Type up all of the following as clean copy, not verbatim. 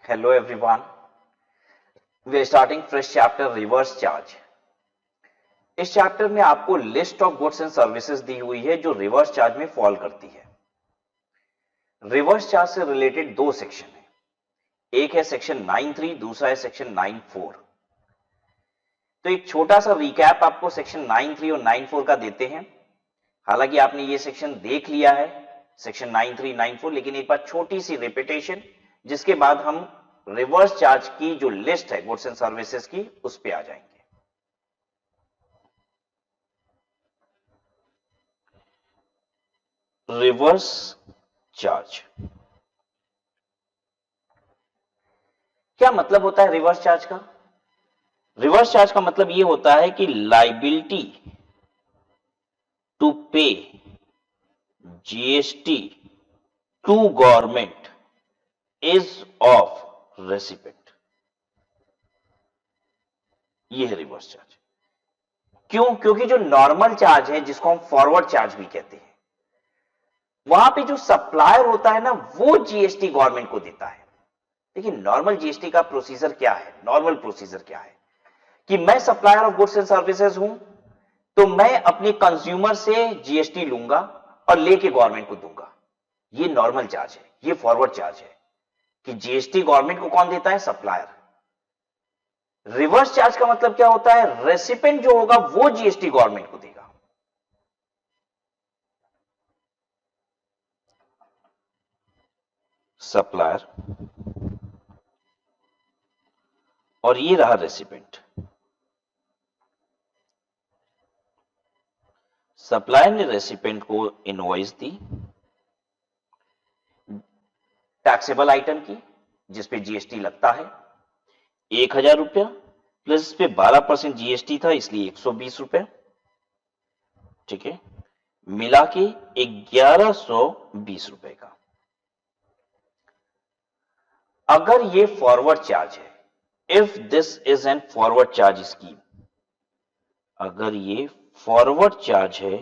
Hello everyone. We are starting fresh chapter reverse charge. इस chapter में आपको list of goods and services दी हुई है जो रिवर्स चार्ज में फॉल करती है। रिवर्स चार्ज से रिलेटेड दो सेक्शन है, एक है सेक्शन 9.3, दूसरा है सेक्शन 9.4। तो एक छोटा सा रिकैप आपको सेक्शन 9.3 और 9.4 का देते हैं। हालांकि आपने ये सेक्शन देख लिया है, सेक्शन 9.3, 9.4, लेकिन एक बार छोटी सी रिपीटेशन, जिसके बाद हम रिवर्स चार्ज की जो लिस्ट है गुड्स एंड सर्विसेज की उस पे आ जाएंगे। रिवर्स चार्ज क्या मतलब होता है? रिवर्स चार्ज का मतलब यह होता है कि liability to pay GST to government is of recipient. यह है रिवर्स चार्ज। क्यों? क्योंकि जो नॉर्मल चार्ज है, जिसको हम फॉरवर्ड चार्ज भी कहते हैं, वहां पे जो सप्लायर होता है ना, वो जीएसटी गवर्नमेंट को देता है। देखिए नॉर्मल जीएसटी का प्रोसीजर क्या है? नॉर्मल प्रोसीजर क्या है कि मैं supplier of goods and services हूं, तो मैं अपने कंज्यूमर से जीएसटी लूंगा और लेके गवर्नमेंट को दूंगा। ये नॉर्मल चार्ज है। ये फॉरवर्ड चार्ज है कि जीएसटी गवर्नमेंट को कौन देता है? सप्लायर। रिवर्स चार्ज का मतलब क्या होता है? रेसिपेंट जो होगा वो जीएसटी गवर्नमेंट को देगा। सप्लायर और ये रहा रेसिपेंट। सप्लायर ने रेसिपेंट को इनवॉइस दी टैक्सेबल आइटम की, जिसपे जीएसटी लगता है 1000 रुपया, प्लस इस पे 12% जीएसटी था, इसलिए 120 रुपया। ठीक है, मिला के 1120 रुपए का। अगर ये फॉरवर्ड चार्ज है, if this is an forward charge scheme, अगर ये फॉरवर्ड चार्ज है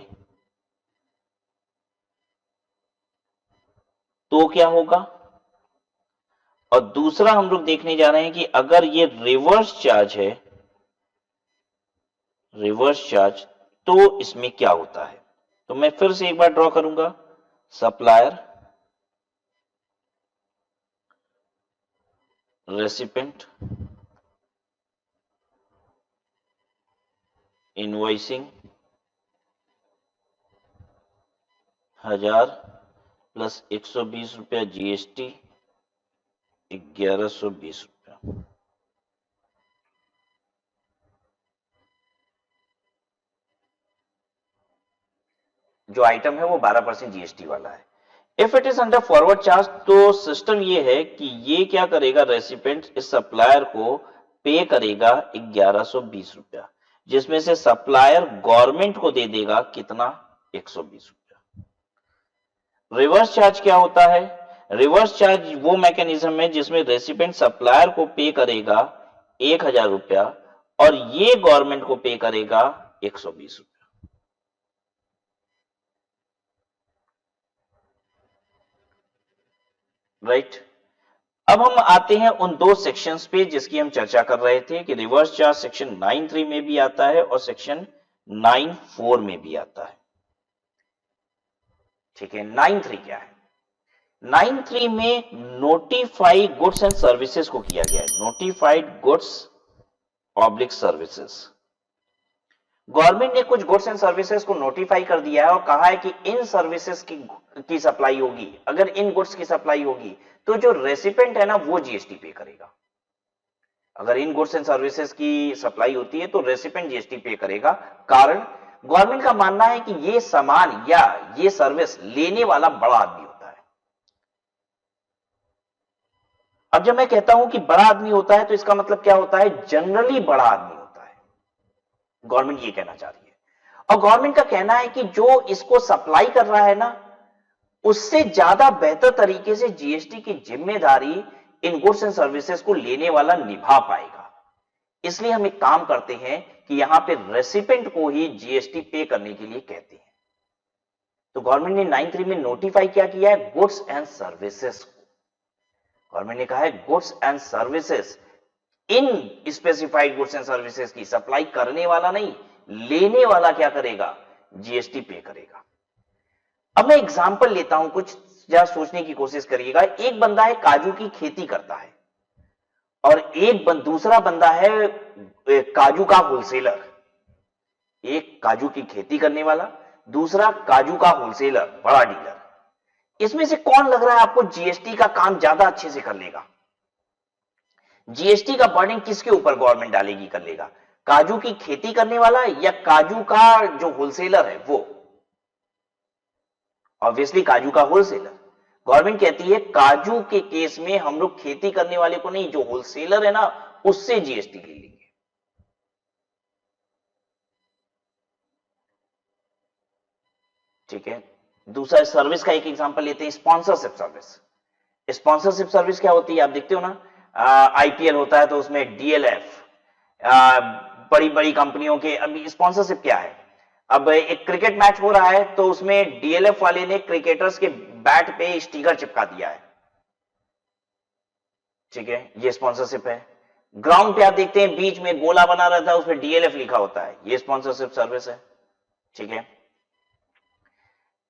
तो क्या होगा? और दूसरा हम लोग देखने जा रहे हैं कि अगर ये रिवर्स चार्ज है, रिवर्स चार्ज, तो इसमें क्या होता है? तो मैं फिर से एक बार ड्रॉ करूंगा। सप्लायर, रेसिपेंट, इनवॉइसिंग 1000 प्लस 120 रुपया जीएसटी 1120 रुपया। जो आइटम है वो 12% जीएसटी वाला है। If it is under forward charge, तो सिस्टम ये है कि ये क्या करेगा? रेसिपेंट इस सप्लायर को पे करेगा 1120 रुपया, जिसमें से सप्लायर गवर्नमेंट को दे देगा कितना? 120 रुपया। रिवर्स चार्ज क्या होता है? रिवर्स चार्ज वो मैकेनिज्म है जिसमें रेसिपेंट सप्लायर को पे करेगा 1000 रुपया और ये गवर्नमेंट को पे करेगा 120 रुपया। राइट। अब हम आते हैं उन दो सेक्शंस पे जिसकी हम चर्चा कर रहे थे कि रिवर्स चार्ज सेक्शन 9.3 में भी आता है और सेक्शन 9.4 में भी आता है। ठीक है, 9.3 क्या है? 9.3 में नोटिफाई गुड्स एंड सर्विसेज को किया गया है। Notified goods oblique services. Government ने कुछ गुड्स एंड सर्विसेज को नोटिफाई कर दिया है और कहा है कि इन सर्विसेज की सप्लाई होगी, अगर इन गुड्स की सप्लाई होगी तो जो रेसिपेंट है ना वो जीएसटी पे करेगा। अगर इन गुड्स एंड सर्विसेज की सप्लाई होती है तो रेसिपेंट जीएसटी पे करेगा। कारण गवर्नमेंट का मानना है कि ये सामान या ये सर्विस लेने वाला बड़ा आदमी होता है। अब जब मैं कहता हूं कि बड़ा आदमी होता है तो इसका मतलब क्या होता है? जनरली बड़ा आदमी होता है। गवर्नमेंट ये कहना चाह रही है। और गवर्नमेंट का कहना है कि जो इसको सप्लाई कर रहा है ना, उससे ज्यादा बेहतर तरीके से जीएसटी की जिम्मेदारी इन गुड्स एंड सर्विसेज को लेने वाला निभा पाएगा। इसलिए हम एक काम करते हैं कि यहां पे रेसिपेंट को ही जीएसटी पे करने के लिए कहते हैं। तो गवर्नमेंट ने 9.3 में नोटिफाई क्या किया है? गुड्स एंड सर्विसेज को। गवर्नमेंट ने कहा है goods and services, in specified goods and services की सप्लाई करने वाला नहीं, लेने वाला क्या करेगा, जीएसटी पे करेगा। अब मैं एग्जांपल लेता हूं, कुछ जरा सोचने की कोशिश करिएगा। एक बंदा है काजू की खेती करता है और दूसरा बंदा है काजू का होलसेलर। एक काजू की खेती करने वाला, दूसरा काजू का होलसेलर, बड़ा डीलर। इसमें से कौन लग रहा है आपको जीएसटी का काम ज्यादा अच्छे से कर लेगा? जीएसटी का बर्डन किसके ऊपर गवर्नमेंट डालेगी, कर लेगा? काजू की खेती करने वाला या काजू का जो होलसेलर है वो? ऑब्वियसली काजू का होलसेलर। गवर्नमेंट कहती है काजू के केस में हम लोग खेती करने वाले को नहीं, जो होलसेलर है ना उससे जीएसटी ले लेंगे। ठीक है, दूसरा सर्विस का एक एग्जांपल लेते हैं, स्पॉन्सरशिप सर्विस। स्पॉन्सरशिप सर्विस क्या होती है, आप देखते हो ना, आईपीएल होता है तो उसमें डीएलएफ, बड़ी बड़ी कंपनियों के। अभी स्पॉन्सरशिप क्या है, अब एक क्रिकेट मैच हो रहा है तो उसमें डीएलएफ वाले ने क्रिकेटर्स के बैट पे स्टिकर चिपका दिया है। ठीक है, ये स्पॉन्सरशिप है। ग्राउंड पे आप देखते हैं बीच में गोला बना रहता है, उसमें डीएलएफ लिखा होता है, ये स्पॉन्सरशिप सर्विस है। ठीक है,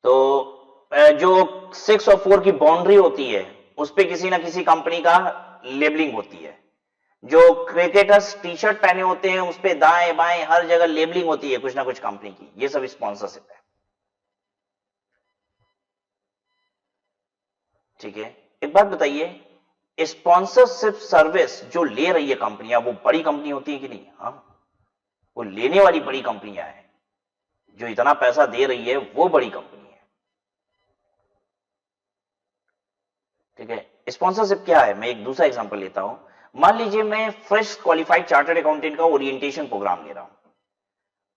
तो जो 6 और 4 की बाउंड्री होती है उस पे किसी ना किसी कंपनी का लेबलिंग होती है। जो क्रिकेटर्स टी शर्ट पहने होते हैं उस पे दाएं बाएं हर जगह लेबलिंग होती है कुछ ना कुछ कंपनी की, ये सब स्पॉन्सरशिप है। ठीक है, एक बात बताइए, स्पॉन्सरशिप सर्विस जो ले रही है कंपनियां वो बड़ी कंपनी होती है कि नहीं? हाँ, वो लेने वाली बड़ी कंपनियां हैं, जो इतना पैसा दे रही है वो बड़ी कंपनी है। ठीक है, स्पॉन्सरशिप क्या है, मैं एक दूसरा एग्जांपल लेता हूं। मान लीजिए मैं फ्रेश क्वालिफाइड चार्टर्ड अकाउंटेंट का ओरिएंटेशन प्रोग्राम ले रहा हूं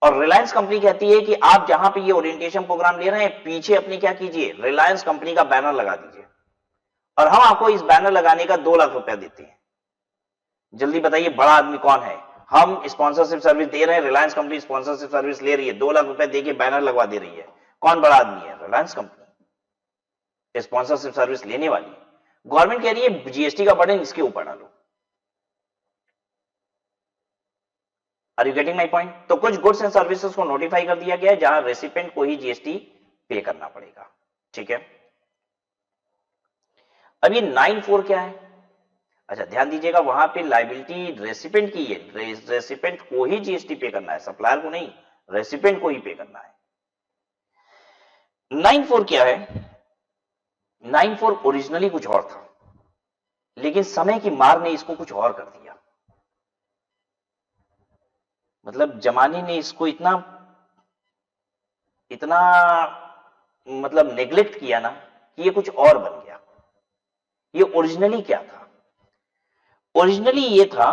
और रिलायंस कंपनी कहती है कि आप जहां पे ये ओरिएंटेशन प्रोग्राम ले रहे हैं पीछे अपने क्या कीजिए, रिलायंस कंपनी का बैनर लगा दीजिए और हम आपको इस बैनर लगाने का 2 लाख रुपया देते हैं। जल्दी बताइए बड़ा आदमी कौन है? हम स्पॉन्सरशिप सर्विस दे रहे हैं, रिलायंस कंपनी स्पॉन्सरशिप सर्विस ले रही है, 2 लाख रुपया देके बैनर लगवा दे रही है। कौन बड़ा आदमी है? रिलायंस कंपनी, स्पॉन्सरशिप सर्विस लेने वाली। गवर्नमेंट कह रही है जीएसटी का बर्डन इसके ऊपर डालो। Are you getting my point? तो कुछ गुड्स एंड सर्विसेज को नोटिफाई कर दिया गया है जहां रेसिपेंट को ही जीएसटी पे करना पड़ेगा। ठीक है, अब ये 9(4) क्या है? अच्छा ध्यान दीजिएगा, वहां पे लाइबिलिटी रेसिपेंट की है, रेसिपेंट को ही जीएसटी पे करना है, सप्लायर को नहीं, रेसिपेंट को ही पे करना है। 9(4) क्या है? 9(4) ओरिजिनली कुछ और था लेकिन समय की मार ने इसको कुछ और कर दिया। मतलब जमाने ने इसको इतना इतना मतलब नेग्लेक्ट किया ना कि ये कुछ और बन गया। ये ओरिजिनली क्या था? ओरिजिनली ये था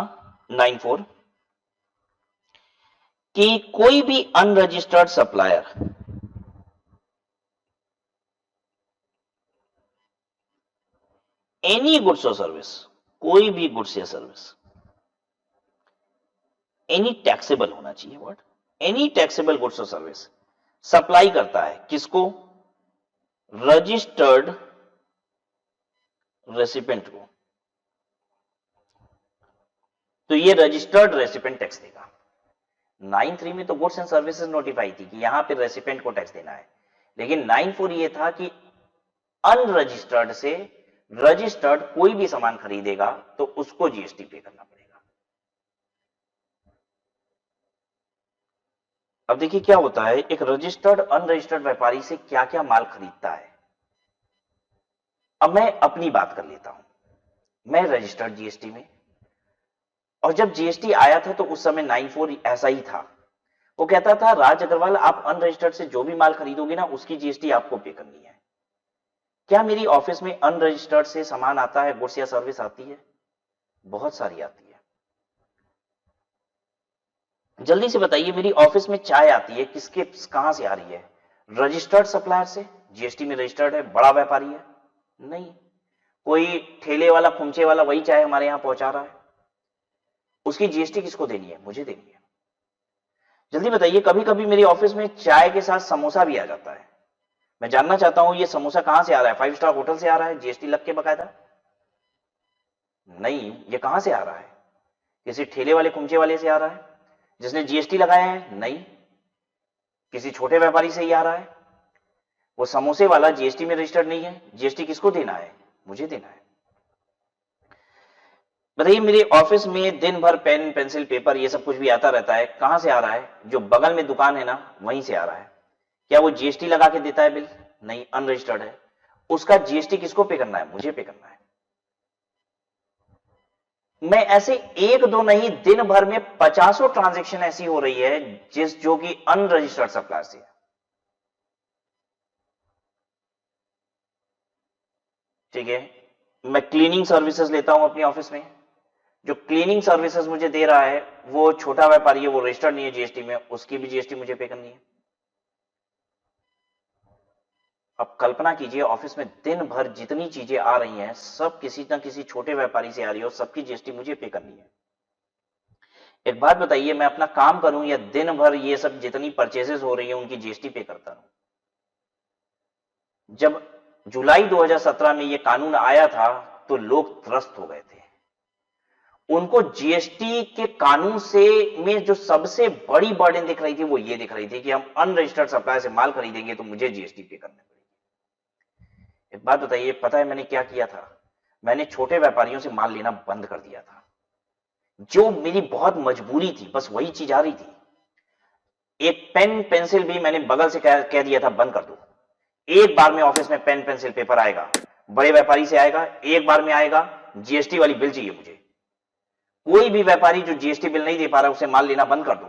9(4) कि कोई भी अनरजिस्टर्ड सप्लायर एनी गुड्स और सर्विस, कोई भी गुड्स या सर्विस, एनी टैक्सेबल होना चाहिए वर्ड, एनी टैक्सेबल गुड्स और सर्विस सप्लाई करता है किसको? रजिस्टर्ड रेसिपेंट को। तो ये रजिस्टर्ड रेसिपेंट टैक्स देगा। 9(3) में तो गुड्स एंड सर्विसेज नोटिफाई थी कि यहां पे रेसिपेंट को टैक्स देना है, लेकिन 9(4) ये था कि अनरजिस्टर्ड से रजिस्टर्ड कोई भी सामान खरीदेगा तो उसको जीएसटी पे करना पड़ेगा। अब देखिए क्या होता है, एक रजिस्टर्ड अनरजिस्टर्ड व्यापारी से क्या क्या माल खरीदता है। अब मैं अपनी बात कर लेता हूं, मैं रजिस्टर्ड जीएसटी में, और जब जीएसटी आया था तो उस समय 9(4) ऐसा ही था। वो कहता था राज अग्रवाल आप अनरजिस्टर्ड से जो भी माल खरीदोगे ना उसकी जीएसटी आपको पे करनी है। क्या मेरी ऑफिस में अनरजिस्टर्ड से सामान आता है, गुड्स या सर्विस आती है? बहुत सारी आती है। जल्दी से बताइए, मेरी ऑफिस में चाय आती है किसके कहां से आ रही है? रजिस्टर्ड सप्लायर से, जीएसटी में रजिस्टर्ड है, बड़ा व्यापारी है? नहीं, कोई ठेले वाला खुमचे वाला वही चाय हमारे यहां पहुंचा रहा है, उसकी जीएसटी किसको देनी है? मुझे देनी है। जल्दी बताइए, कभी कभी मेरी ऑफिस में चाय के साथ समोसा भी आ जाता है, मैं जानना चाहता हूं ये समोसा कहां से आ रहा है? 5 स्टार होटल से आ रहा है, जीएसटी लग के बकायदा? नहीं, ये कहां से आ रहा है? किसी ठेले वाले कुमचे वाले से आ रहा है जिसने जीएसटी लगाया है? नहीं, किसी छोटे व्यापारी से ही आ रहा है। वो समोसे वाला जीएसटी में रजिस्टर्ड नहीं है। जीएसटी किसको देना है? मुझे देना है। बताइए, मेरे ऑफिस में दिन भर पेन पेंसिल पेपर ये सब कुछ भी आता रहता है, कहां से आ रहा है? जो बगल में दुकान है ना, वहीं से आ रहा है। क्या वो जीएसटी लगा के देता है बिल? नहीं, अनरजिस्टर्ड है। उसका जीएसटी किसको पे करना है? मुझे पे करना है। मैं ऐसे एक दो नहीं, दिन भर में 50 ट्रांजैक्शन ऐसी हो रही है जो कि अनरजिस्टर्ड सप्लायर से है। ठीक है, मैं क्लीनिंग सर्विसेज लेता हूं अपने ऑफिस में। जो क्लीनिंग सर्विसेज मुझे दे रहा है वो छोटा व्यापारी है, वो रजिस्टर्ड नहीं है जीएसटी में, उसकी भी जीएसटी मुझे पे करनी है। अब कल्पना कीजिए, ऑफिस में दिन भर जितनी चीजें आ रही हैं सब किसी ना किसी छोटे व्यापारी से आ रही है और सबकी जीएसटी मुझे पे करनी है। एक बात बताइए, मैं अपना काम करूं या दिन भर ये सब जितनी परचेजेस हो रही है उनकी जीएसटी पे करता रहूं? जब जुलाई 2017 में ये कानून आया था तो लोग त्रस्त हो गए थे। उनको जीएसटी के कानून से में जो सबसे बड़ी बर्डन दिख रही थी वो ये दिख रही थी कि हम अनरजिस्टर्ड सप्लायर से माल खरीदेंगे तो मुझे जीएसटी पे करना पड़ेगी। एक बात बताइए, पता है मैंने क्या किया था? मैंने छोटे व्यापारियों से माल लेना बंद कर दिया था। जो मेरी बहुत मजबूरी थी, बस वही चीज आ रही थी। एक पेन पेंसिल भी मैंने बगल से कह दिया था बंद कर दो। एक बार में ऑफिस में पेन पेंसिल पेपर आएगा, बड़े व्यापारी से आएगा, एक बार में आएगा, जीएसटी वाली बिल चाहिए मुझे। कोई भी व्यापारी जो जीएसटी बिल नहीं दे पा रहा उसे माल लेना बंद कर दो।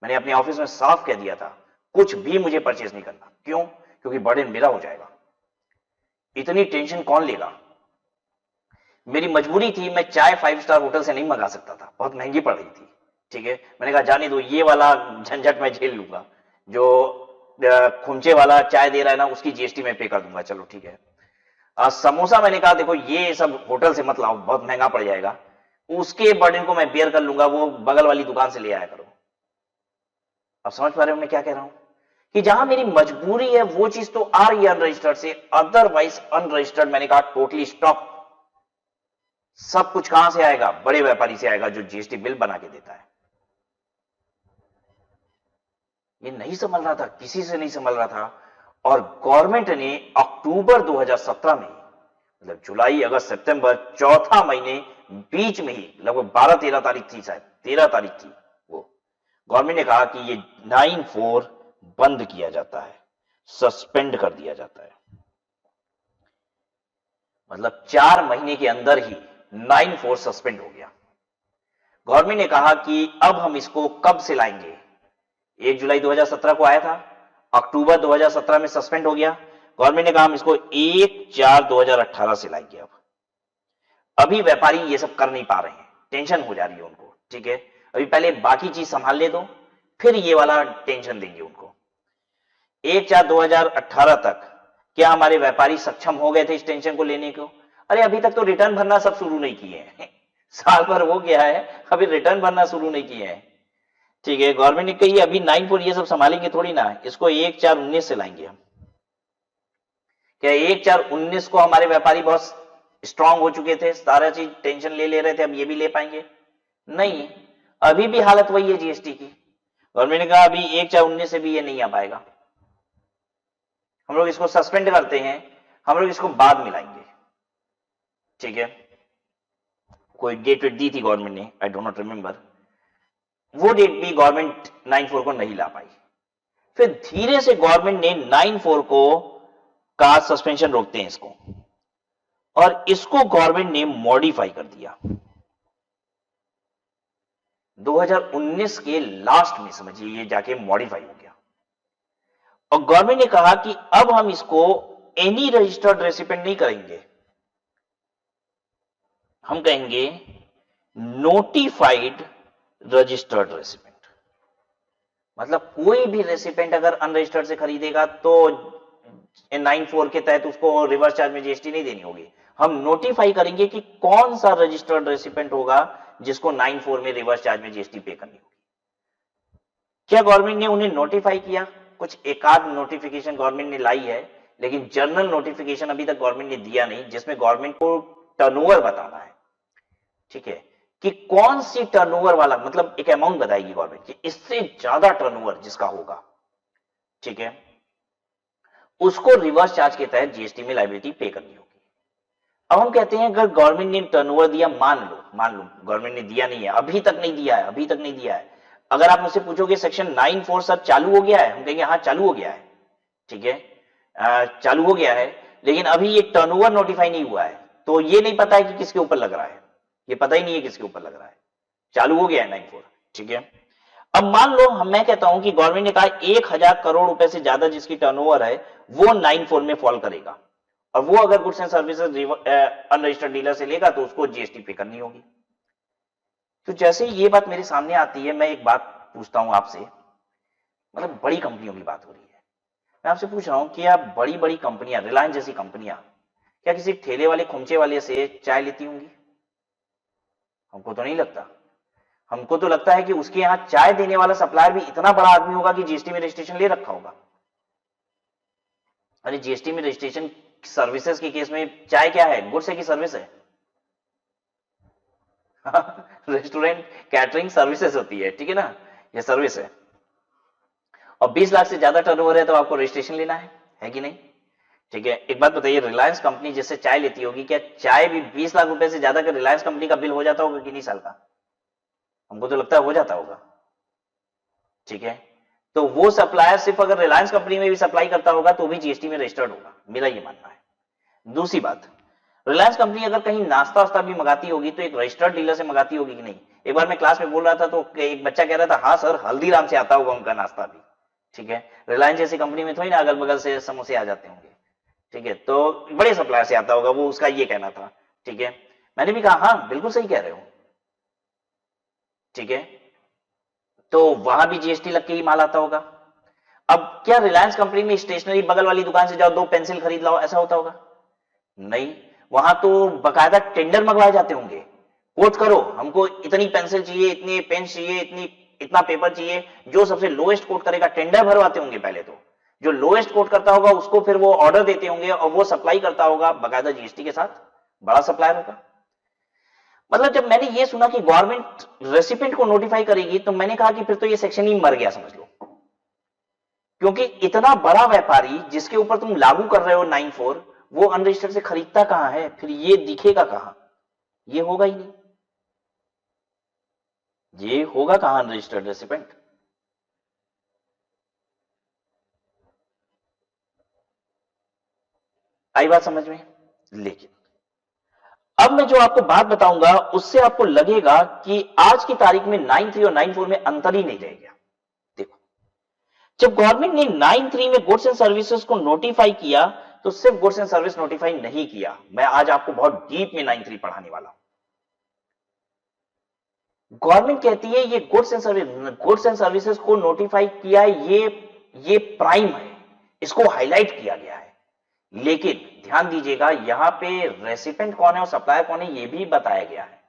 मैंने अपने ऑफिस में साफ कह दिया था, कुछ भी मुझे परचेज नहीं करना। क्यों? क्योंकि बर्डन मेरा हो जाएगा। इतनी टेंशन कौन लेगा? मेरी मजबूरी थी, मैं चाय 5 स्टार होटल से नहीं मंगा सकता था, बहुत महंगी पड़ रही थी। ठीक है, मैंने कहा जाने दो, ये वाला झंझट मैं झेल लूंगा। जो खुमचे वाला चाय दे रहा है ना, उसकी जीएसटी में पे कर दूंगा, चलो ठीक है। समोसा मैंने कहा देखो ये सब होटल से मत लाओ, बहुत महंगा पड़ जाएगा, उसके बर्डन को मैं बेयर कर लूंगा, वो बगल वाली दुकान से ले आया करो। अब समझ पा रहे हो मैं क्या कह रहा हूं? कि जहां मेरी मजबूरी है वो चीज तो आ रही है अनरजिस्टर्ड से, अदरवाइज अनरजिस्टर्ड मैंने कहा टोटली स्टॉप। सब कुछ कहां से आएगा? बड़े व्यापारी से आएगा जो जीएसटी बिल बना के देता है। ये नहीं संभल रहा था, किसी से नहीं संभल रहा था। और गवर्नमेंट ने अक्टूबर 2017 में, मतलब जुलाई अगस्त सितंबर, चौथा महीने बीच में ही, लगभग 12-13 तारीख थी, शायद 13 तारीख थी वो, गवर्नमेंट ने कहा कि ये 9(4) बंद किया जाता है, सस्पेंड कर दिया जाता है। मतलब 4 महीने के अंदर ही 9(4) सस्पेंड हो गया। गवर्नमेंट ने कहा कि अब हम इसको कब से लाएंगे? 1 जुलाई 2017 को आया था, अक्टूबर 2017 में सस्पेंड हो गया। गवर्नमेंट ने कहा हम इसको 1/4/2018 से लाएंगे। अब अभी व्यापारी ये सब कर नहीं पा रहे हैं, टेंशन हो जा रही है उनको। ठीक है, अभी पहले बाकी चीज संभालने दो, फिर ये वाला टेंशन देंगे उनको। 1/4/2018 तक क्या हमारे व्यापारी सक्षम हो गए थे इस टेंशन को लेने को? अरे अभी तक तो रिटर्न भरना सब शुरू नहीं किए हैं। साल भर हो गया है, अभी रिटर्न भरना शुरू नहीं किए हैं। ठीक है, गवर्नमेंट ने कही अभी 9(4) ये सब संभालेंगे थोड़ी ना, इसको 1/4/19 से लाएंगे हम। क्या 1/4/19 को हमारे व्यापारी बहुत स्ट्रांग हो चुके थे, सारा चीज टेंशन ले रहे थे, अब ये भी ले पाएंगे? नहीं, अभी भी हालत वही है जीएसटी की। गवर्नमेंट ने कहा अभी 1/4/19 से भी ये नहीं आ पाएगा, हम लोग इसको सस्पेंड करते हैं, हम लोग इसको बाद में लाएंगे। ठीक है, कोई डेट दी थी गवर्नमेंट ने, आई डोंट नॉट रिमेंबर। वो डेट भी गवर्नमेंट 9(4) को नहीं ला पाई। फिर धीरे से गवर्नमेंट ने 9(4) को का सस्पेंशन रोकते हैं इसको, और इसको गवर्नमेंट ने मॉडिफाई कर दिया 2019 के लास्ट में, समझिए ये जाके मॉडिफाई हो गया। और गवर्नमेंट ने कहा कि अब हम इसको एनी रजिस्टर्ड रेसिपिएंट नहीं करेंगे, हम कहेंगे नोटिफाइड रजिस्टर्ड रेसिपिएंट। मतलब कोई भी रेसिपिएंट अगर अनरजिस्टर्ड से खरीदेगा तो 9(4) के तहत उसको रिवर्स चार्ज में जीएसटी नहीं देनी होगी। हम नोटिफाई करेंगे कि कौन सा रजिस्टर्ड रेसिपिएंट होगा जिसको 9(4) में रिवर्स चार्ज में जीएसटी पे करनी होगी। क्या गवर्नमेंट ने उन्हें नोटिफाई किया? कुछ एकाध नोटिफिकेशन गवर्नमेंट ने लाई है, लेकिन जनरल नोटिफिकेशन अभी तक गवर्नमेंट ने दिया नहीं, जिसमें गवर्नमेंट को टर्नओवर बताना है ठीक है, कि कौन सी टर्नओवर वाला, मतलब एक अमाउंट बताएगी गवर्नमेंट कि इससे ज्यादा टर्नओवर जिसका होगा, ठीक है, उसको रिवर्स चार्ज के तहत जीएसटी में लायबिलिटी पे करनी होगी। अब हम कहते हैं अगर गवर्नमेंट ने टर्नओवर दिया, मान लो गवर्नमेंट ने दिया नहीं है, अभी तक नहीं दिया है। अगर आप मुझसे पूछोगे सेक्शन 9(4) सब चालू हो गया है, हम कहेंगे हाँ चालू हो गया है, ठीक है, चालू हो गया है, लेकिन अभी ये टर्नओवर नोटिफाई नहीं हुआ है, तो ये नहीं पता है कि किसके ऊपर लग रहा है, ये पता ही नहीं है किसके ऊपर लग रहा है, चालू हो गया है 9(4), ठीक है। अब मान लो मैं कहता हूं कि गवर्नमेंट ने कहा 1000 करोड़ रुपए से ज्यादा जिसकी टर्नओवर है वो 9(4) में फॉल करेगा, और वो अगर goods and services unregistered dealer से लेगा तो उसको जीएसटी पे करनी होगी। तो जैसे ही ये बात मेरे सामने आती है, मैं एक बात पूछता हूं आपसे, मतलब बड़ी कंपनियों की बात हो रही है, मैं आपसे पूछ रहा हूं कि आप बड़ी बड़ी कंपनियां, रिलायंस जैसी कंपनियां क्या किसी ठेले वाले खुमचे वाले से चाय लेती होंगी? हमको तो नहीं लगता। हमको तो लगता है कि उसके यहां चाय देने वाला सप्लायर भी इतना बड़ा आदमी होगा कि जीएसटी में रजिस्ट्रेशन ले रखा होगा। अरे जीएसटी में रजिस्ट्रेशन सर्विसेज के केस में चाय क्या है, गुड्स है कि सर्विस है? रेस्टोरेंट कैटरिंग सर्विसेज होती है, ठीक है ना, ये सर्विस है। और 20 लाख से ज्यादा टर्नओवर है तो आपको रजिस्ट्रेशन लेना है कि नहीं? ठीक है, एक बात बताइए, रिलायंस कंपनी जिससे चाय लेती होगी, क्या चाय भी 20 लाख रुपए से ज्यादा का रिलायंस कंपनी का बिल हो जाता होगा कि नहीं साल का? हमको तो लगता है हो जाता होगा, ठीक है। तो वो सप्लायर सिर्फ अगर रिलायंस कंपनी में भी सप्लाई करता होगा तो भी जीएसटी में रजिस्टर्ड होगा, मेरा ये मानना है। दूसरी बात, रिलायंस कंपनी अगर कहीं नाश्ता वास्ता भी मंगाती होगी तो एक रजिस्टर्ड डीलर से मंगाती होगी कि नहीं? एक बार मैं क्लास में बोल रहा था तो एक बच्चा कह रहा था हाँ सर हल्दीराम से आता होगा उनका नाश्ता भी, ठीक है। रिलायंस जैसी कंपनी में थोड़ी ना अगल बगल से समोसे आ जाते होंगे, ठीक है, तो बड़े सप्लायर से आता होगा, वो उसका ये कहना था, ठीक है। मैंने भी कहा हाँ बिल्कुल सही कह रहे हो, ठीक है, तो वहां भी जीएसटी लग के ही माल आता होगा। अब क्या रिलायंस कंपनी में स्टेशनरी बगल वाली दुकान से जाओ 2 पेंसिल खरीद लाओ, ऐसा होता होगा? नहीं, वहां तो बकायदा टेंडर मंगवाए जाते होंगे, कोट करो हमको इतनी पेंसिल चाहिए, इतनी पेन चाहिए, इतना पेपर चाहिए, जो सबसे लोएस्ट कोट करेगा, टेंडर भरवाते होंगे पहले तो, जो लोएस्ट कोट करता होगा उसको फिर वो ऑर्डर देते होंगे और वो सप्लाई करता होगा बकायदा जीएसटी के साथ, बड़ा सप्लायर होगा। मतलब जब मैंने ये सुना कि गवर्नमेंट रेसिपिएंट को नोटिफाई करेगी तो मैंने कहा कि फिर तो ये सेक्शन ही मर गया समझ लो, क्योंकि इतना बड़ा व्यापारी जिसके ऊपर तुम लागू कर रहे हो 9(4), वो अनरजिस्टर्ड से खरीदता कहां है, फिर ये दिखेगा कहां? ये होगा ही नहीं, ये होगा कहां अनरजिस्टर्ड रेसिपिएंट? आई बात समझ में? लेकिन अब मैं जो आपको बात बताऊंगा उससे आपको लगेगा कि आज की तारीख में 9(3) और 9(4) में अंतर ही नहीं रह गया। देखो, जब गवर्नमेंट ने 9(3) में गुड्स एंड सर्विसेज को नोटिफाई किया तो सिर्फ गुड्स एंड सर्विस नोटिफाई नहीं किया, मैं आज आपको बहुत डीप में 9(3) पढ़ाने वाला हूं। गवर्नमेंट कहती है ये गुड्स एंड सर्विसेज को नोटिफाई किया, ये प्राइम है, इसको हाईलाइट किया गया है, लेकिन ध्यान दीजिएगा यहां पे रेसिपिएंट कौन है और सप्लायर कौन है ये भी बताया गया है।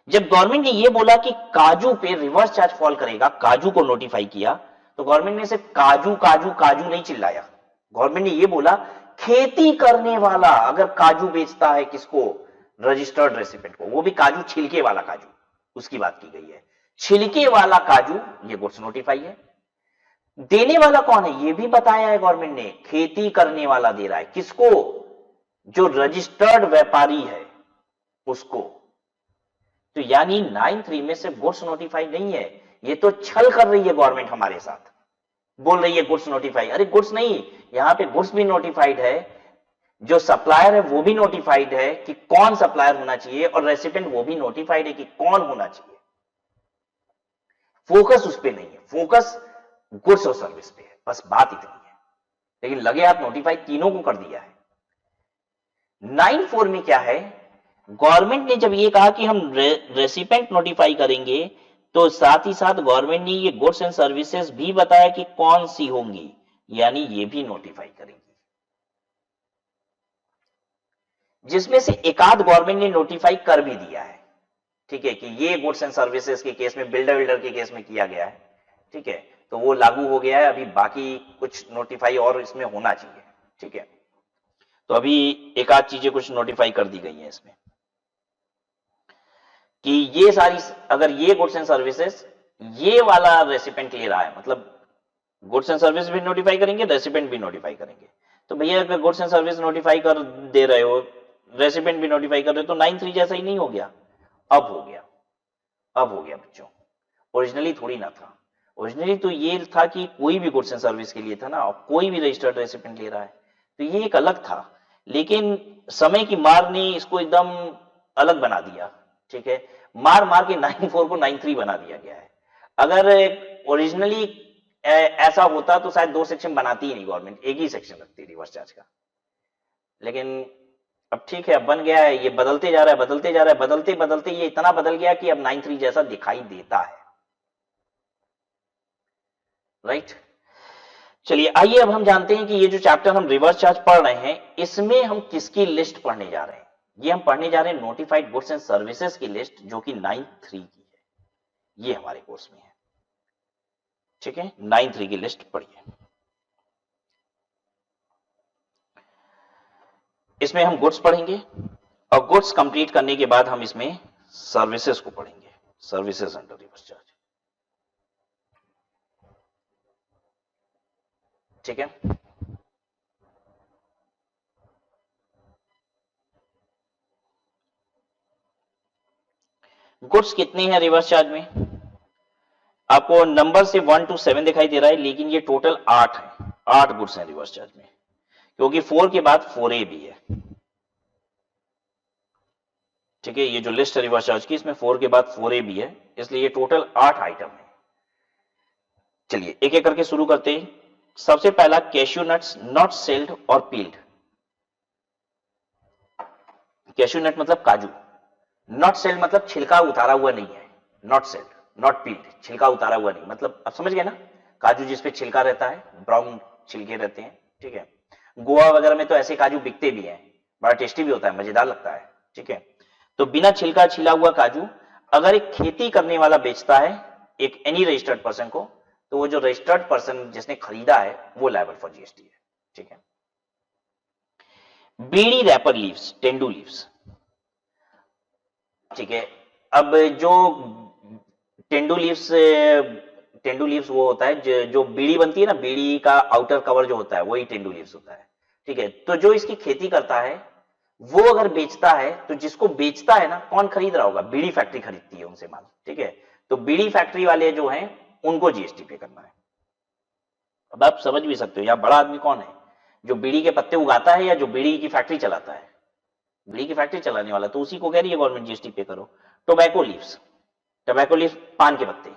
जब गवर्नमेंट ने ये बोला कि काजू पे रिवर्स चार्ज फॉल करेगा, काजू को नोटिफाई किया, तो गवर्नमेंट ने सिर्फ काजू काजू काजू नहीं चिल्लाया, गवर्नमेंट ने ये बोला खेती करने वाला अगर काजू बेचता है, किसको? रजिस्टर्ड रेसिपिएंट को, वो भी काजू छिलके वाला काजू, उसकी बात की गई है, छिलके वाला काजू, ये गुड्स नोटिफाई है। देने वाला कौन है ये भी बताया है गवर्नमेंट ने, खेती करने वाला दे रहा है, किसको? जो रजिस्टर्ड व्यापारी है उसको। तो यानी 9(3) में सिर्फ गुड्स नोटिफाई नहीं है, ये तो छल कर रही है गवर्नमेंट हमारे साथ, बोल रही है गुड्स नोटिफाई, अरे गुड्स नहीं, यहां पे गुड्स भी नोटिफाइड है, जो सप्लायर है वो भी नोटिफाइड है कि कौन सप्लायर होना चाहिए, और रेसिपिएंट वो भी नोटिफाइड है कि कौन होना चाहिए। फोकस उस पे नहीं है, फोकस गुड्स और सर्विस पे है, बस बात इतनी है। लेकिन लगे हाथ नोटिफाई तीनों को कर दिया है। 9(4) में क्या है, गवर्नमेंट ने जब ये कहा कि हम रेसिपिएंट नोटिफाई करेंगे तो साथ ही साथ गवर्नमेंट ने ये गुड्स एंड सर्विसेज भी बताया कि कौन सी होंगी, यानी ये भी नोटिफाई करेंगी, जिसमें से एक आध गवर्नमेंट ने नोटिफाई कर भी दिया है, ठीक है, कि ये गुड्स एंड सर्विसेज के केस में, बिल्डर के केस में किया गया है, ठीक है, तो वो लागू हो गया है। अभी बाकी कुछ नोटिफाई और इसमें होना चाहिए, ठीक है, तो अभी एक आध चीजें कुछ नोटिफाई कर दी गई है इसमें। कि ये सारी, अगर ये गुड्स एंड सर्विसेज ये वाला रेसिपेंट ले रहा है, मतलब गुड्स एंड सर्विस भी नोटिफाई करेंगे, रेसिपेंट भी नोटिफाई करेंगे। तो भैया अगर गुड्स एंड सर्विस नोटिफाई कर दे रहे हो, रेसिपेंट भी नोटिफाई कर रहे हो, तो 9(3) जैसा ही नहीं हो गया? अब हो गया, अब हो गया बच्चों। ओरिजिनली थोड़ी ना था। ओरिजिनली तो ये था कि कोई भी गुड्स एंड सर्विस के लिए था ना, और कोई भी रजिस्टर्ड रेसिपेंट ले रहा है, तो ये एक अलग था। लेकिन समय की मार ने इसको एकदम अलग बना दिया, ठीक है। मार मार के 9(4) को 9(3) बना दिया गया है। अगर ओरिजिनली ऐसा होता तो शायद 2 सेक्शन बनाती ही नहीं गवर्नमेंट, एक ही सेक्शन रखती रिवर्स चार्ज का। लेकिन अब ठीक है, अब बन गया है, ये बदलते जा रहा है, बदलते जा रहा है, बदलते बदलते ये इतना बदल गया कि अब 9(3) जैसा दिखाई देता है। राइट। चलिए आइए अब हम जानते हैं कि ये जो चैप्टर हम रिवर्स चार्ज पढ़ रहे हैं, इसमें हम किसकी लिस्ट पढ़ने जा रहे हैं। ये हम पढ़ने जा रहे हैं नोटिफाइड गुड्स एंड सर्विसेज की लिस्ट, जो कि 9(3) की है। ये हमारे कोर्स में है, ठीक है। 9(3) की लिस्ट पढ़िए। इसमें हम गुड्स पढ़ेंगे, और गुड्स कंप्लीट करने के बाद हम इसमें सर्विसेज को पढ़ेंगे, सर्विसेज अंडर रिवर्स चार्ज, ठीक है। गुड्स कितने हैं रिवर्स चार्ज में? आपको नंबर से 1 to 7 दिखाई दे रहा है, लेकिन ये टोटल 8 है। 8 गुड्स हैं रिवर्स चार्ज में, क्योंकि 4 के बाद 4A भी है, ठीक है। ये जो लिस्ट है रिवर्स चार्ज की, इसमें 4 के बाद 4A भी है, इसलिए ये टोटल 8 आइटम है। चलिए एक एक करके शुरू करते हैं। सबसे पहला, कैश्यू नट्स नॉट सेल्ड और पील्ड। कैश्यू नट मतलब काजू, नॉट सेल्ड मतलब छिलका उतारा हुआ नहीं है, नॉट सेल्ड, नॉट पील्ड, छिलका उतारा हुआ नहीं, मतलब अब समझ गए ना, काजू जिसपे छिलका रहता है, ब्राउन छिलके रहते हैं, ठीक है। गोवा वगैरह में तो ऐसे काजू बिकते भी हैं, बड़ा टेस्टी भी होता है, मजेदार लगता है, ठीक है। तो बिना छिलका छिला हुआ काजू अगर एक खेती करने वाला बेचता है एक एनी रजिस्टर्ड पर्सन को, तो वो जो रजिस्टर्ड पर्सन जिसने खरीदा है वो लायबल फॉर जीएसटी है, ठीक है। बीड़ी रैपर लीव्स, टेंडू लीव्स, ठीक है। अब जो टेंडू लीव्स, टेंडू लीव्स वो होता है जो बीड़ी बनती है ना, बीड़ी का आउटर कवर जो होता है वही टेंडू लीव्स होता है, ठीक है। तो जो इसकी खेती करता है वो अगर बेचता है, तो जिसको बेचता है ना, कौन खरीद रहा होगा? बीड़ी फैक्ट्री खरीदती है उनसे माल, ठीक है। तो बीड़ी फैक्ट्री वाले जो हैं उनको जीएसटी पे करना है। अब आप समझ भी सकते हो यहां बड़ा आदमी कौन है, जो बीड़ी के पत्ते उगाता है या जो बीड़ी की फैक्ट्री चलाता है? बीड़ी की फैक्ट्री चलाने वाला, तो उसी को कह रही है गवर्नमेंट जीएसटी पे करो। टोबैको लीव्स, टोबैको लीव्स पान के पत्ते,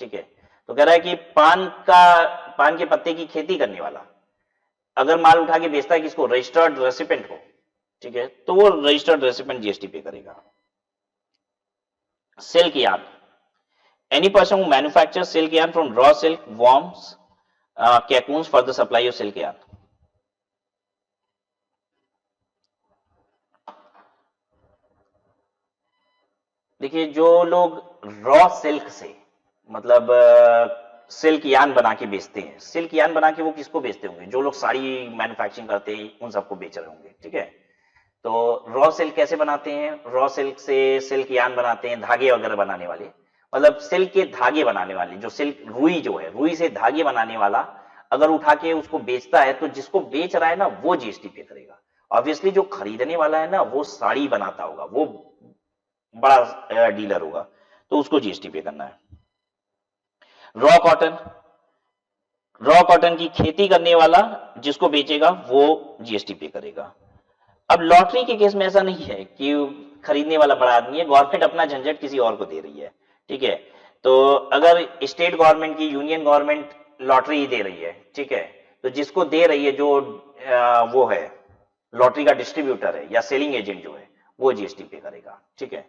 ठीक है। तो कह रहा है कि पान के पत्ते की खेती करने वाला अगर माल उठा के बेचता है किसको? रजिस्टर्ड रेसिपेंट को, ठीक है, तो वो रजिस्टर्ड रेसिपेंट जीएसटी पे करेगा। Silk yarn, any person who manufacture silk yarn from raw silk worms cocoons for the supply of silk yarn। देखिए जो लोग रॉ सिल्क से, मतलब सिल्क यार्न बना के बेचते हैं, सिल्क यार्न बना के वो किसको बेचते होंगे? जो लोग साड़ी मैन्युफैक्चरिंग करते हैं उन सबको बेच रहे होंगे, ठीक है। तो रॉ सिल्क कैसे बनाते हैं? रॉ सिल्क से सिल्क यार्न बनाते हैं, धागे वगैरह बनाने वाले, मतलब सिल्क के धागे बनाने वाले, जो सिल्क रुई जो है, रुई से धागे बनाने वाला अगर उठा के उसको बेचता है, तो जिसको बेच रहा है ना वो जीएसटी पे करेगा। ऑब्वियसली जो खरीदने वाला है ना वो साड़ी बनाता होगा, वो बड़ा डीलर होगा, तो उसको जीएसटी पे करना है। रॉ कॉटन, रॉ कॉटन की खेती करने वाला जिसको बेचेगा वो जीएसटी पे करेगा। अब लॉटरी के केस में ऐसा नहीं है कि खरीदने वाला बड़ा आदमी है, गवर्नमेंट अपना झंझट किसी और को दे रही है, ठीक है। तो अगर स्टेट गवर्नमेंट की, यूनियन गवर्नमेंट लॉटरी दे रही है, ठीक है, तो जिसको दे रही है जो वो है लॉटरी का डिस्ट्रीब्यूटर है या सेलिंग एजेंट जो है, वो जीएसटी पे करेगा, ठीक है।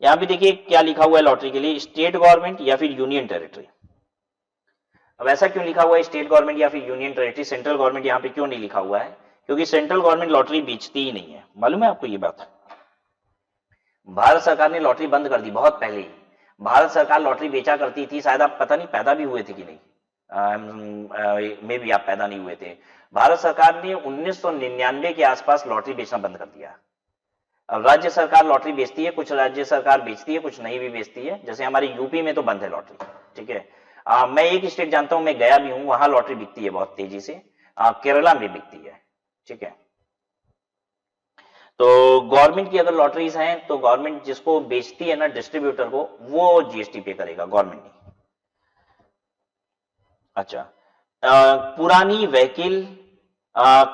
यहां पे देखिए क्या लिखा हुआ है लॉटरी के लिए, स्टेट गवर्नमेंट या फिर यूनियन टेरिटरी। अब ऐसा क्यों लिखा हुआ है स्टेट गवर्नमेंट या फिर यूनियन टेरिटरी, सेंट्रल गवर्नमेंट यहां पे क्यों नहीं लिखा हुआ है? क्योंकि सेंट्रल गवर्नमेंट लॉटरी बेचती ही नहीं है, मालूम है आपको ये बात? भारत सरकार ने लॉटरी बंद कर दी बहुत पहले ही। भारत सरकार लॉटरी बेचा करती थी, शायद आप पता नहीं पैदा भी हुए थे कि नहीं, मे भी आप पैदा नहीं हुए थे। भारत सरकार ने 1999 के आसपास लॉटरी बेचना बंद कर दिया। अब राज्य सरकार लॉटरी बेचती है, कुछ राज्य सरकार बेचती है, कुछ नहीं भी बेचती है। जैसे हमारे यूपी में तो बंद है लॉटरी, ठीक है। मैं एक स्टेट जानता हूं, मैं गया भी हूं, वहां लॉटरी बिकती है बहुत तेजी से। केरला में बिकती है, ठीक है। तो गवर्नमेंट की अगर लॉटरीज हैं तो गवर्नमेंट जिसको बेचती है ना, डिस्ट्रीब्यूटर को, वो जीएसटी पे करेगा, गवर्नमेंट नहीं। अच्छा, पुरानी व्हीकल,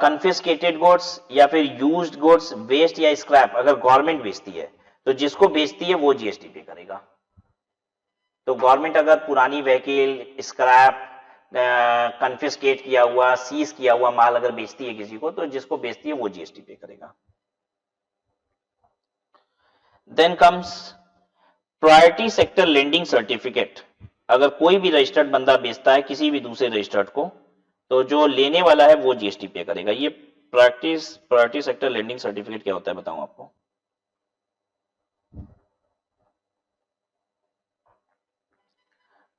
कन्फिस्केटेड गुड्स या फिर यूज्ड गुड्स, वेस्ट या स्क्रैप अगर गवर्नमेंट बेचती है तो जिसको बेचती है वो जीएसटी पे करेगा। तो गवर्नमेंट अगर पुरानी व्हीकल, स्क्रैप, कन्फिस्केट किया हुआ, सीज किया हुआ माल अगर बेचती है किसी को, तो जिसको बेचती है वो जीएसटी पे करेगा। Then comes priority sector lending certificate. अगर कोई भी रजिस्टर्ड बंदा बेचता है किसी भी दूसरे रजिस्टर्ड को, तो जो लेने वाला है वो जीएसटी पे करेगा। ये प्रायोरिटी सेक्टर लेंडिंग सर्टिफिकेट क्या होता है बताऊं आपको।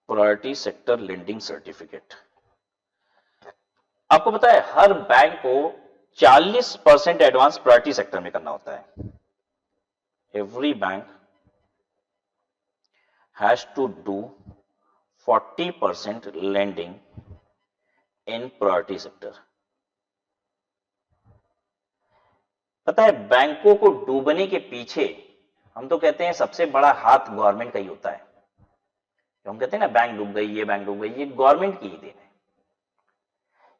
प्रायोरिटी सेक्टर लेंडिंग सर्टिफिकेट, आपको पता है हर बैंक को 40% एडवांस प्रायोरिटी सेक्टर में करना होता है। Every bank has to do 40% lending in priority sector। पता है बैंकों को डूबने के पीछे हम तो कहते हैं सबसे बड़ा हाथ गवर्नमेंट का ही होता है। हम कहते हैं ना बैंक डूब गई, ये बैंक डूब गई, ये गवर्नमेंट की ही देन है।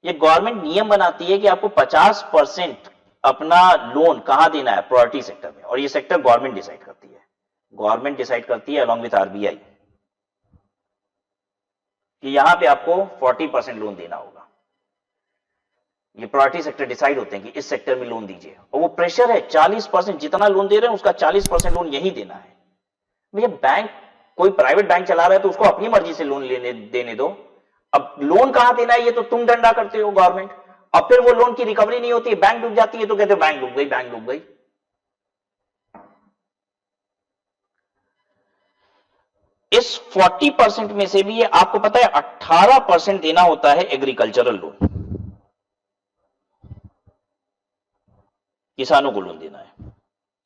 ये गवर्नमेंट नियम बनाती है कि आपको 50% अपना लोन कहां देना है, प्रायोरिटी सेक्टर में, और ये सेक्टर गवर्नमेंट डिसाइड करती है। गवर्नमेंट डिसाइड करती है अलॉन्ग विथ आरबीआई कि यहां पे आपको 40% लोन देना होगा। ये प्रायोरिटी सेक्टर डिसाइड होते हैं कि इस सेक्टर में लोन दीजिए, और वो प्रेशर है 40%, जितना लोन दे रहे हैं उसका 40% लोन यही देना है। भैया बैंक, कोई प्राइवेट बैंक चला रहा है तो उसको अपनी मर्जी से लोन देने दो। अब लोन कहां देना है ये तो तुम डंडा करते हो गवर्नमेंट। अब फिर वो लोन की रिकवरी नहीं होती है, बैंक डूब जाती है तो कहते हो बैंक डूब गई, बैंक डूब गई। इस 40% में से भी आपको पता है 18% देना होता है एग्रीकल्चरल लोन। किसानों को लोन देना है,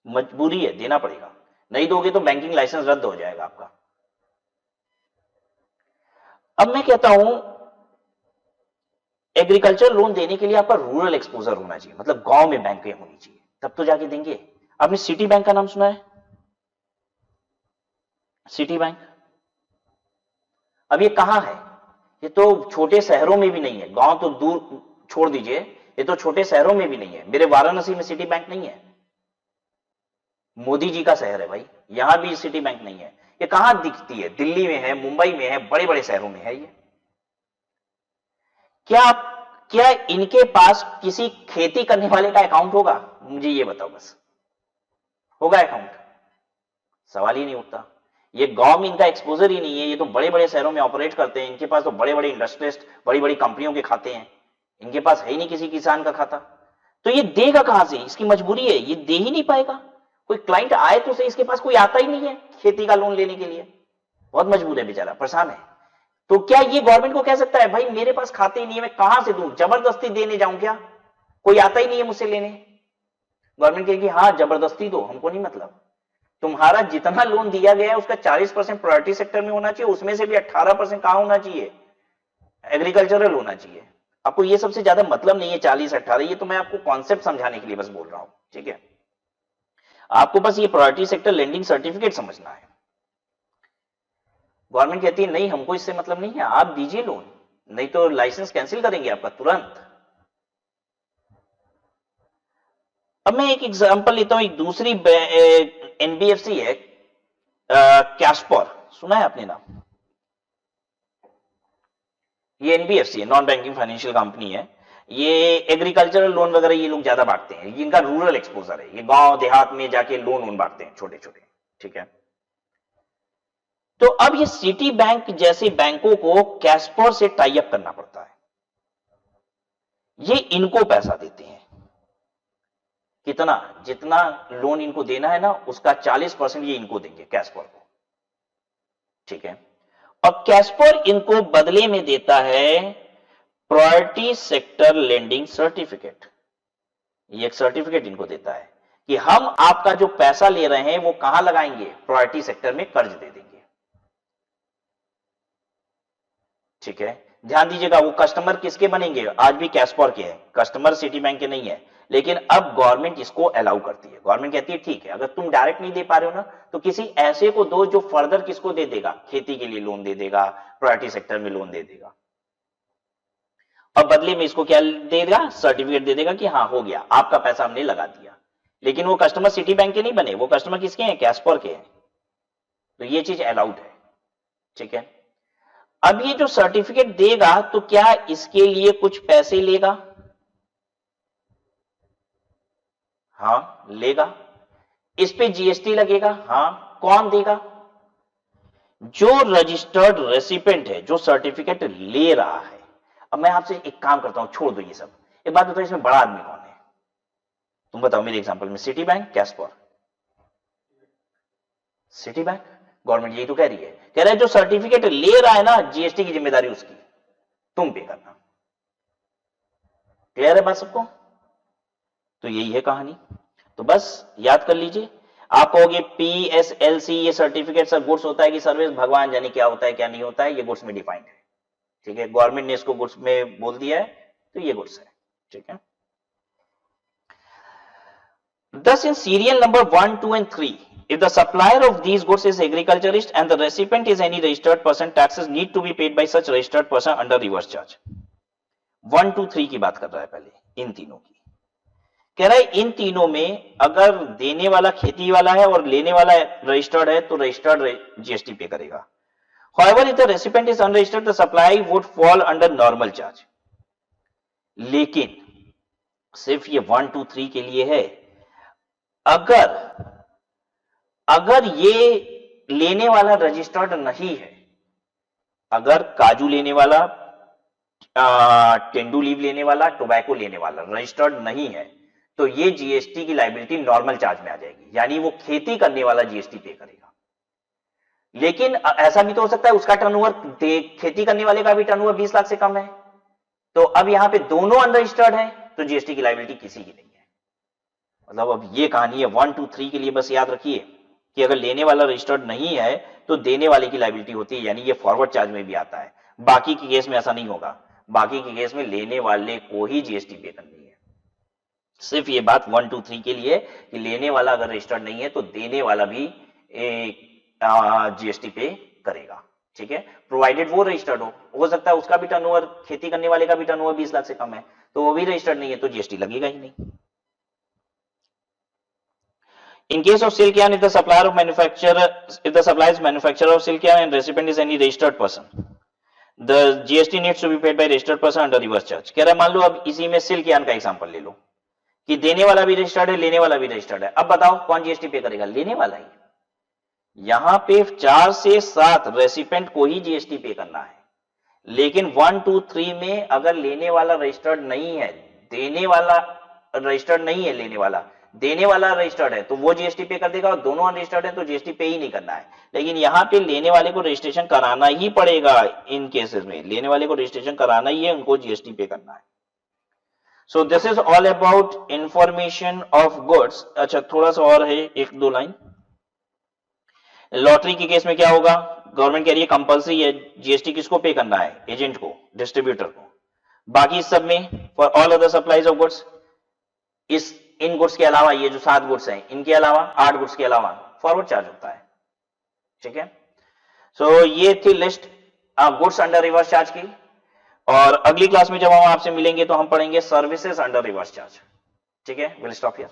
मजबूरी है, देना पड़ेगा, नहीं दोगे तो बैंकिंग लाइसेंस रद्द हो जाएगा आपका। अब मैं कहता हूं एग्रीकल्चर लोन देने के लिए आपका रूरल एक्सपोजर होना चाहिए, मतलब गांव में बैंकें होनी चाहिए, तब तो जाके देंगे। आपने सिटी बैंक का नाम सुना है? सिटी बैंक, अब ये कहां है? ये तो छोटे शहरों में भी नहीं है, गांव तो दूर छोड़ दीजिए, ये तो छोटे शहरों में भी नहीं है। मेरे वाराणसी में सिटी बैंक नहीं है, मोदी जी का शहर है भाई, यहां भी सिटी बैंक नहीं है। ये कहां दिखती है? दिल्ली में है, मुंबई में है, बड़े बड़े शहरों में है ये। क्या इनके पास किसी खेती करने वाले का अकाउंट होगा? मुझे ये बताओ बस, होगा अकाउंट? सवाल ही नहीं उठता। ये गांव में इनका एक्सपोजर ही नहीं है, ये तो बड़े बड़े शहरों में ऑपरेट करते हैं, इनके पास तो बड़े बड़े इंडस्ट्रियलिस्ट, बड़ी बड़ी कंपनियों के खाते हैं, इनके पास है ही नहीं किसी किसान का खाता। तो ये देगा कहां से? इसकी मजबूरी है, ये दे ही नहीं पाएगा। कोई क्लाइंट आए तो सही, इसके पास कोई आता ही नहीं है खेती का लोन लेने के लिए, बहुत मजबूर है बेचारा, परेशान है। तो क्या ये गवर्नमेंट को कह सकता है भाई मेरे पास खाते ही नहीं है, मैं कहां से दूं, जबरदस्ती देने जाऊं क्या? कोई आता ही नहीं है मुझसे लेने। गवर्नमेंट कहेगी हाँ जबरदस्ती दो, हमको नहीं मतलब। तुम्हारा जितना लोन दिया गया है उसका 40% प्रायोरिटी सेक्टर में होना चाहिए, उसमें से भी 18% कहां होना चाहिए? एग्रीकल्चरल होना चाहिए। आपको ये सबसे ज्यादा मतलब नहीं है 40-18, ये तो मैं आपको कॉन्सेप्ट समझाने के लिए बस बोल रहा हूं, ठीक है। आपको बस ये प्रायोरिटी सेक्टर लेंडिंग सर्टिफिकेट समझना है। गवर्नमेंट कहती है नहीं हमको इससे मतलब नहीं है, आप दीजिए लोन, नहीं तो लाइसेंस कैंसिल करेंगे आपका तुरंत। अब मैं एक एग्जांपल लेता हूं, एक दूसरी एनबीएफसी है, कैस्पर, सुना है आपने नाम? ये एनबीएफसी है, नॉन बैंकिंग फाइनेंशियल कंपनी है। ये एग्रीकल्चरल लोन वगैरह ये लोग ज्यादा बांटते हैं, इनका रूरल एक्सपोजर है, ये गांव देहात में जाके लोन बांटते हैं छोटे छोटे, ठीक है। तो अब ये सिटी बैंक जैसे बैंकों को कैस्पर से टाई अप करना पड़ता है, ये इनको पैसा देते हैं। कितना? जितना लोन इनको देना है ना उसका 40% ये इनको देंगे कैस्पर को, ठीक है। अब कैस्पर इनको बदले में देता है प्रायोरिटी सेक्टर लेंडिंग सर्टिफिकेट। ये एक सर्टिफिकेट इनको देता है कि हम आपका जो पैसा ले रहे हैं वो कहां लगाएंगे, प्रायोरिटी सेक्टर में कर्ज दे देंगे। ठीक है, ध्यान दीजिएगा, वो कस्टमर किसके बनेंगे, आज भी कैशपोर के हैं, कस्टमर सिटी बैंक के नहीं है, लेकिन अब गवर्नमेंट इसको अलाउ करती है। गवर्नमेंट कहती है ठीक है, अगर तुम डायरेक्ट नहीं दे पा रहे हो ना, तो किसी ऐसे को दो जो फर्दर किसको दे देगा, खेती के लिए लोन दे देगा, प्रायोरिटी सेक्टर में लोन दे देगा, और बदले में इसको क्या दे देगा, सर्टिफिकेट दे देगा कि हाँ हो गया, आपका पैसा हमने लगा दिया। लेकिन वो कस्टमर सिटी बैंक के नहीं बने, वो कस्टमर किसके हैं, कैशपोर के हैं। तो ये चीज अलाउड है। ठीक है, अब ये जो सर्टिफिकेट देगा तो क्या इसके लिए कुछ पैसे लेगा, हाँ लेगा। इस पे जीएसटी लगेगा, हाँ। कौन देगा, जो रजिस्टर्ड रेसिपेंट है, जो सर्टिफिकेट ले रहा है। अब मैं आपसे एक काम करता हूं, छोड़ दो ये सब, एक बात बताओ, इसमें बड़ा आदमी कौन है, तुम बताओ मेरे एग्जांपल में, Citibank, Cashpor, Citibank. Government यही तो कह रही है, कह रहा है जो सर्टिफिकेट ले रहा है ना, जीएसटी की जिम्मेदारी उसकी, तुम पे करना। क्लियर है बात सबको, तो यही है कहानी। तो बस याद कर लीजिए, आप कहोगे PSLC ये सर्टिफिकेट सर गुड्स होता है कि सर्विस, भगवान जाने क्या होता है क्या नहीं होता है, ये गुड्स में डिफाइंड है। ठीक है, गवर्नमेंट ने इसको गुड्स में बोल दिया है, तो ये गुड्स है। ठीक है, thus in serial number 1, 2 and 3, if the supplier of these goods is agriculturist and the recipient is any registered person, taxes need to be paid by such registered person under reverse charge। 1, 2, 3 की बात कर रहा है पहले, इन तीनों की कह रहा है, इन तीनों में अगर देने वाला खेती वाला है और लेने वाला रजिस्टर्ड है तो रजिस्टर्ड जीएसटी पे करेगा। However, if the recipient is unregistered, the supply would fall under normal charge। लेकिन सिर्फ ये 1, 2, 3 के लिए है, अगर ये लेने वाला रजिस्टर्ड नहीं है, अगर काजू लेने वाला, टेंडू लीव लेने वाला, टोबैको लेने वाला रजिस्टर्ड नहीं है, तो ये जीएसटी की लायबिलिटी नॉर्मल चार्ज में आ जाएगी, यानी वो खेती करने वाला जीएसटी पे करेगा। लेकिन ऐसा भी तो हो सकता है उसका टर्नओवर, खेती करने वाले का भी टर्नओवर 20 लाख से कम है, तो अब यहां पे दोनों अनरजिस्टर्ड है, तो जीएसटी की लायबिलिटी किसी की नहीं है। मतलब अब ये कहानी है 1, 2, 3 के लिए। बस याद रखिए कि अगर लेने वाला रजिस्टर्ड नहीं है तो देने वाले की लायबिलिटी होती है, यानी ये फॉरवर्ड चार्ज में भी आता है। बाकी के केस में ऐसा नहीं होगा, बाकी के केस में लेने वाले को ही जीएसटी पे करनी है। सिर्फ ये बात 1, 2, 3 के लिए कि लेने वाला अगर रजिस्टर्ड नहीं है तो देने वाला भी जीएसटी पे करेगा। ठीक है, प्रोवाइडेड वो रजिस्टर्ड हो सकता है उसका भी टर्नओवर, खेती करने वाले का भी टर्नओवर 20 लाख से कम है, तो वो भी रजिस्टर्ड नहीं है तो जीएसटी लगेगा ही नहीं। In case of silk yarn, if the supplier is manufacturer of silk yarn and recipient is any registered person, the GST needs to be paid by registered person under reverse charge। कह रहा है मान लो अब इसी में silk yarn का example ले लो कि देने वाला भी रजिस्टर्ड है, लेने वाला भी रजिस्टर्ड है। अब बताओ कौन जीएसटी पे करेगा, लेने वाला ही। यहां पे 4 से 7 रेसिपेंट को ही जीएसटी पे करना है, लेकिन 1, 2, 3 में अगर लेने वाला रजिस्टर्ड नहीं है, देने वाला रजिस्टर्ड नहीं है, लेने वाला, देने वाला रजिस्टर्ड है, तो वो जीएसटी पे कर देगा, और दोनों अनरजिस्टर्ड है तो जीएसटी पे ही नहीं करना है। लेकिन यहां पे लेने वाले को रजिस्ट्रेशन कराना ही पड़ेगा, इन केसेस में लेने वाले को रजिस्ट्रेशन कराना ही है, उनको जीएसटी पे करना है। So this is all about information of goods. अच्छा थोड़ा सा और है, 1-2 लाइन। लॉटरी के केस में क्या होगा, गवर्नमेंट कह रही है कंपल्सरी है, जीएसटी किसको पे करना है, एजेंट को, डिस्ट्रीब्यूटर को। बाकी सब में for all other supplies of goods, in goods के अलावा, ये जो 7 गुड्स हैं इनके अलावा, 8 गुड्स के अलावा फॉरवर्ड चार्ज होता है। ठीक है, सो ये थी list goods under reverse charge की। और अगली क्लास में जब हम आपसे मिलेंगे तो हम पढ़ेंगे सर्विसेज अंडर रिवर्स चार्ज। ठीक है, विल स्टॉप हियर।